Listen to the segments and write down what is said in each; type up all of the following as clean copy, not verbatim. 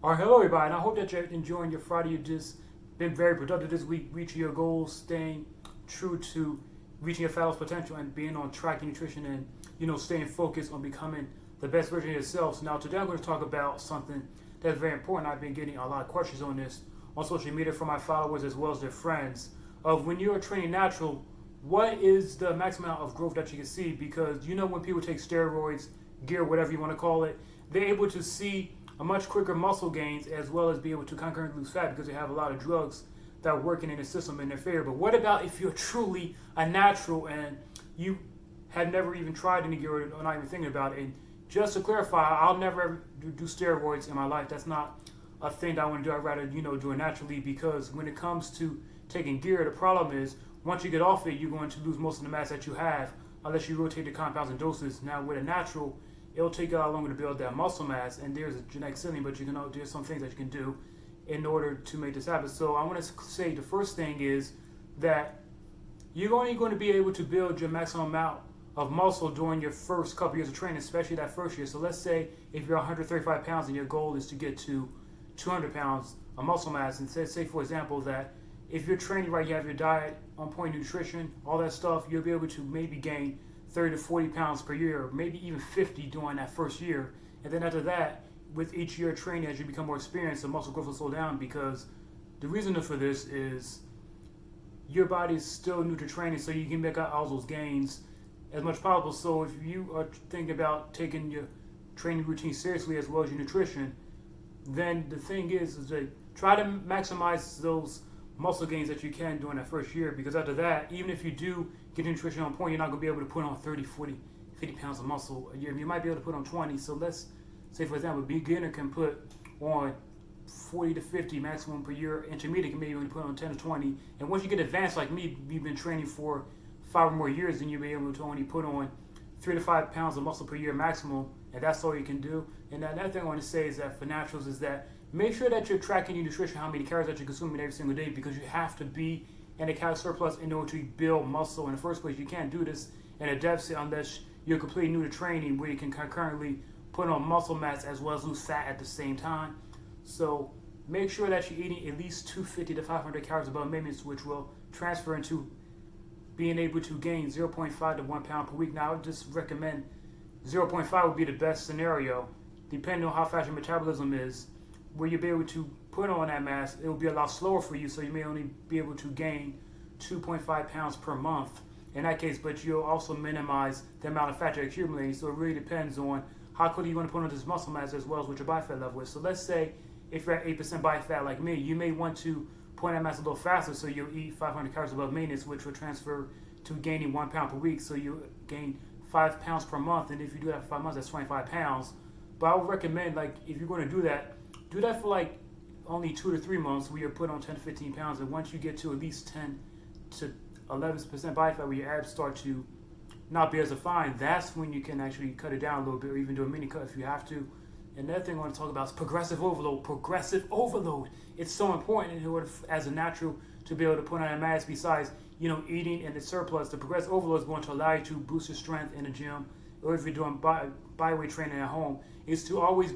Hello everybody, and I hope that you're enjoying your Friday. You've just been very productive this week, reaching your goals, staying true to reaching your fat loss potential, and being on track in nutrition, and staying focused on becoming the best version of yourself. So now today I'm going to talk about something that's very important. I've been getting a lot of questions on this on social media from my followers as well as their friends. Of when you're training natural, what is the maximum amount of growth that you can see? Because when people take steroids, gear, whatever you want to call it, they're able to see a much quicker muscle gains as well as be able to concurrently lose fat because they have a lot of drugs that are working in the system in their favor. But what about if you're truly a natural and you have never even tried any gear or not even thinking about it? And just to clarify, I'll never ever do steroids in my life. That's not a thing that I want to do. I'd rather do it naturally, because when it comes to taking gear, the problem is once you get off it, you're going to lose most of the mass that you have unless you rotate the compounds and doses. Now with a natural, it'll take a lot longer to build that muscle mass, and there's a genetic ceiling, but there's some things that you can do in order to make this happen. So I want to say the first thing is that you're only going to be able to build your maximum amount of muscle during your first couple years of training, especially that first year. So let's say if you're 135 pounds and your goal is to get to 200 pounds of muscle mass, and say for example that if you're training right, you have your diet on point, nutrition, all that stuff, you'll be able to maybe gain 30 to 40 pounds per year, maybe even 50 during that first year. And then after that, with each year of training, as you become more experienced, the muscle growth will slow down, because the reason for this is your body is still new to training, so you can make out all those gains as much as possible. So if you are thinking about taking your training routine seriously as well as your nutrition, then the thing is that try to maximize those muscle gains that you can during that first year, because after that, even if you do get nutrition on point, you're not going to be able to put on 30, 40, 50 pounds of muscle a year. You might be able to put on 20. So let's say, for example, a beginner can put on 40 to 50 maximum per year. Intermediate can maybe only put on 10 to 20. And once you get advanced like me, you've been training for 5 or more years, then you'll be able to only put on 3 to 5 pounds of muscle per year maximum, and that's all you can do. And another thing I want to say is that for naturals is that make sure that you're tracking your nutrition, how many calories that you're consuming every single day, because you have to be in a calorie surplus in order to build muscle in the first place. You can't do this in a deficit unless you're completely new to training, where you can concurrently put on muscle mass as well as lose fat at the same time. So make sure that you're eating at least 250 to 500 calories above maintenance, which will transfer into being able to gain 0.5 to 1 pound per week. Now I would just recommend 0.5 would be the best scenario, depending on how fast your metabolism is, where you'll be able to put on that mass. It will be a lot slower for you, so you may only be able to gain 2.5 pounds per month in that case, but you'll also minimize the amount of fat you're accumulating. So it really depends on how quickly you want to put on this muscle mass as well as what your body fat level is. So let's say if you're at 8% body fat like me, you may want to put on that mass a little faster, so you'll eat 500 calories above maintenance, which will transfer to gaining 1 pound per week. So you gain 5 pounds per month, and if you do that for 5 months, that's 25 pounds. But I would recommend, like, if you're going to do that for like only 2 to 3 months, where you put on 10 to 15 pounds. And once you get to at least 10 to 11% body fat, where your abs start to not be as defined, that's when you can actually cut it down a little bit, or even do a mini cut if you have to. And another thing I want to talk about is progressive overload. Progressive overload. It's so important in order as a natural to be able to put on a mass. Besides, eating and the surplus, the progressive overload is going to allow you to boost your strength in the gym, or if you're doing bodyweight training at home, is to always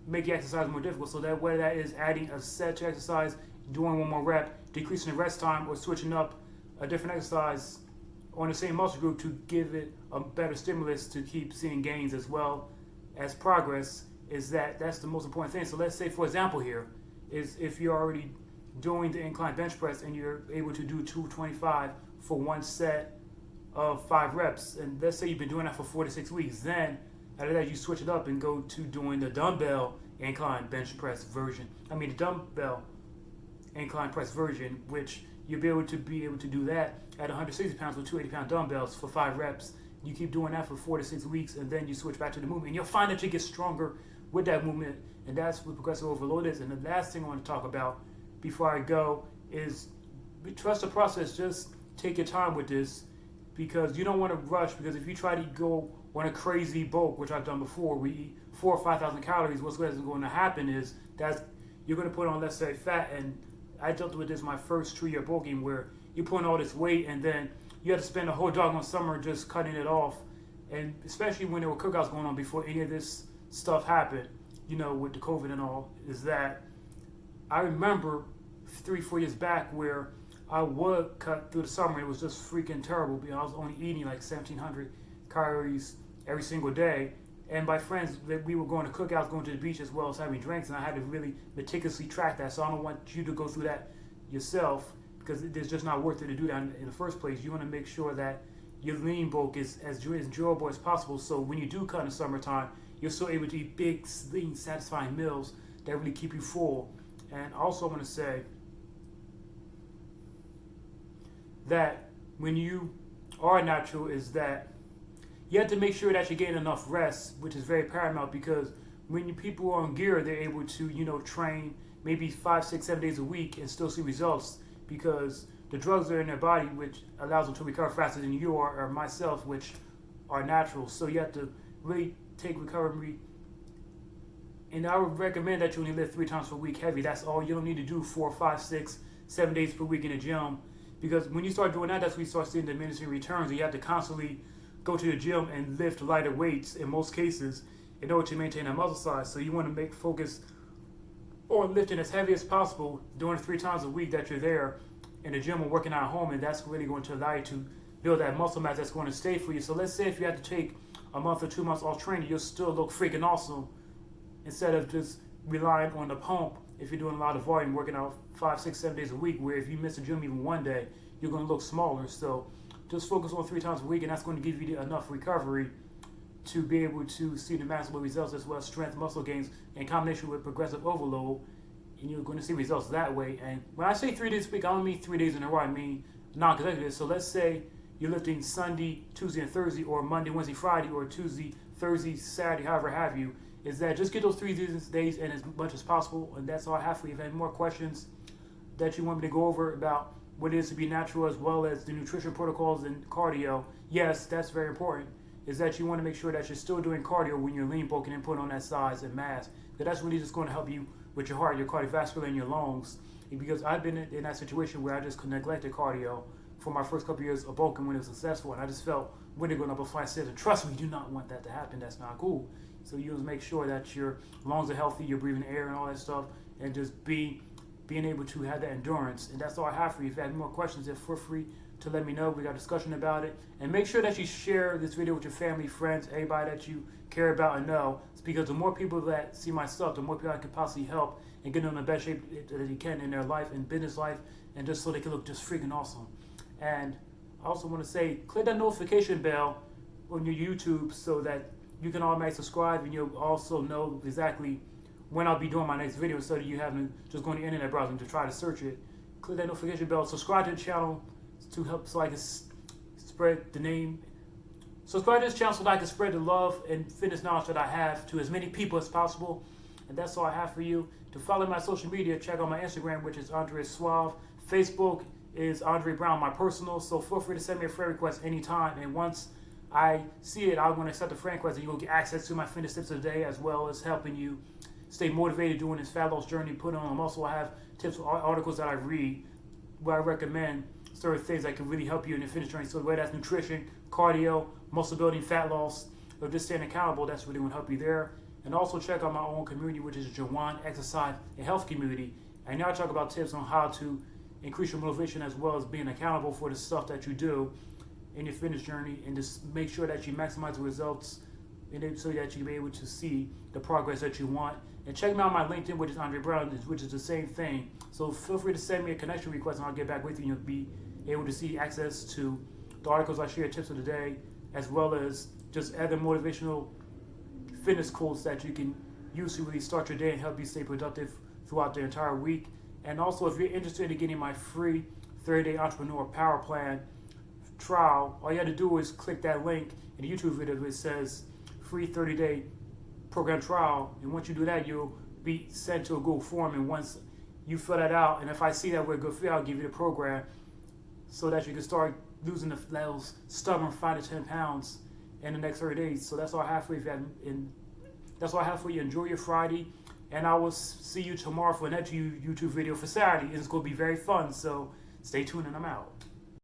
make your exercise more difficult. So that whether that is adding a set to exercise, doing one more rep, decreasing the rest time, or switching up a different exercise on the same muscle group to give it a better stimulus to keep seeing gains as well as progress, that's the most important thing. So let's say, for example, here is if you're already doing the incline bench press and you're able to do 225 for one set of 5 reps, and let's say you've been doing that for 4 to 6 weeks, then after that you switch it up and go to doing the dumbbell incline bench press version. The dumbbell incline press version, which you'll be able to do that at 160 pounds with 280 pound dumbbells for 5 reps. You keep doing that for 4 to 6 weeks, and then you switch back to the movement, and you'll find that you get stronger with that movement. And that's what progressive overload is. And the last thing I want to talk about before I go is trust the process. Just take your time with this, because you don't want to rush, because if you try to go on a crazy bulk, which I've done before, we eat 4,000 or 5,000 calories, what's going to happen is that you're going to put on, let's say, fat. And I dealt with this my first 2-year bulking, where you put on all this weight and then you had to spend a whole doggone summer just cutting it off. And especially when there were cookouts going on before any of this stuff happened, with the COVID and all, is that I remember 3, 4 years back where I would cut through the summer. It was just freaking terrible because I was only eating like 1,700 calories every single day. And my friends, that we were going to cookouts, going to the beach as well as having drinks, and I had to really meticulously track that. So I don't want you to go through that yourself because it's just not worth it to do that in the first place. You want to make sure that your lean bulk is as enjoyable as possible. So when you do cut in the summertime, you're still able to eat big, lean, satisfying meals that really keep you full. And also, I want to say that when you are natural, is that you have to make sure that you're getting enough rest, which is very paramount because when people are on gear, they're able to, train maybe 5, 6, 7 days a week and still see results because the drugs are in their body, which allows them to recover faster than you are or myself, which are natural. So you have to really take recovery. And I would recommend that you only lift 3 times per week heavy. That's all. You don't need to do 4, 5, 6, 7 days per week in the gym. Because when you start doing that, that's when you start seeing diminishing returns. And you have to constantly go to the gym and lift lighter weights in most cases in order to maintain that muscle size. So you want to focus on lifting as heavy as possible, doing 3 times a week that you're there in the gym or working out at home. And that's really going to allow you to build that muscle mass that's going to stay for you. So let's say if you had to take a month or 2 months off training, you'll still look freaking awesome instead of just relying on the pump if you're doing a lot of volume, working out 5, 6, 7 days a week, where if you miss the gym even one day, you're going to look smaller. So just focus on 3 times a week, and that's going to give you enough recovery to be able to see the maximal results as well as strength, muscle gains, in combination with progressive overload, and you're going to see results that way. And when I say 3 days a week, I don't mean 3 days in a row, I mean non-consecutive. So let's say you're lifting Sunday, Tuesday, and Thursday, or Monday, Wednesday, Friday, or Tuesday, Thursday, Saturday, however have you, is that just get those 3 days in as much as possible. And that's all I have for you. If you have any more questions that you want me to go over about what it is to be natural as well as the nutrition protocols and cardio, yes, that's very important, is that you want to make sure that you're still doing cardio when you're lean bulking and putting on that size and mass. Because that's really just going to help you with your heart, your cardiovascular, and your lungs. And because I've been in that situation where I just neglected cardio for my first couple of years of bulking when it was successful, and I just felt when they're going up a flight of stairs. And trust me, you do not want that to happen. That's not cool. So you just make sure that your lungs are healthy, you're breathing air and all that stuff, and just being able to have that endurance. And that's all I have for you. If you have any more questions, then feel free to let me know. We got a discussion about it. And make sure that you share this video with your family, friends, anybody that you care about and know. It's because the more people that see my stuff, the more people I can possibly help and get them in the best shape that they can in their life and business life, and just so they can look just freaking awesome. And I also want to say, click that notification bell on your YouTube so that you can automatically subscribe, and you'll also know exactly when I'll be doing my next video, so that you haven't just going to the internet browser to try to search it. Click that notification bell, subscribe to the channel to help so I can spread the name. Subscribe to this channel so that I can spread the love and fitness knowledge that I have to as many people as possible. And that's all I have for you. To follow my social media, check out my Instagram, which is Andre Suave. Facebook is Andre Brown, my personal. So feel free to send me a friend request anytime. And once I see it, I'm going to accept the friend request, and you'll get access to my fitness tips of the day, as well as helping you stay motivated doing this fat loss journey, put on. Also, I have tips, articles that I read where I recommend certain things that can really help you in your fitness journey. So whether that's nutrition, cardio, muscle building, fat loss, or just staying accountable, that's really going to help you there. And also check out my own community, which is Jawan Exercise and Health Community. And now I talk about tips on how to increase your motivation as well as being accountable for the stuff that you do in your fitness journey, and just make sure that you maximize the results so that you can be able to see the progress that you want. And check me out on my LinkedIn, which is Andre Brown, which is the same thing. So feel free to send me a connection request, and I'll get back with you. You'll be able to see access to the articles I share, tips of the day, as well as just other motivational fitness quotes that you can use to really start your day and help you stay productive throughout the entire week. And also, if you're interested in getting my free 30-day entrepreneur power plan trial, all you have to do is click that link in the YouTube video. It says free 30-day program trial, and once you do that, you'll be sent to a Google form. And once you fill that out, and if I see that we're good fit, I'll give you the program so that you can start losing those stubborn 5 to 10 pounds in the next 30 days. So that's all I have for you. That's all I have for you. Enjoy your Friday, and I will see you tomorrow for another YouTube video for Saturday. It's going to be very fun, so stay tuned, and I'm out.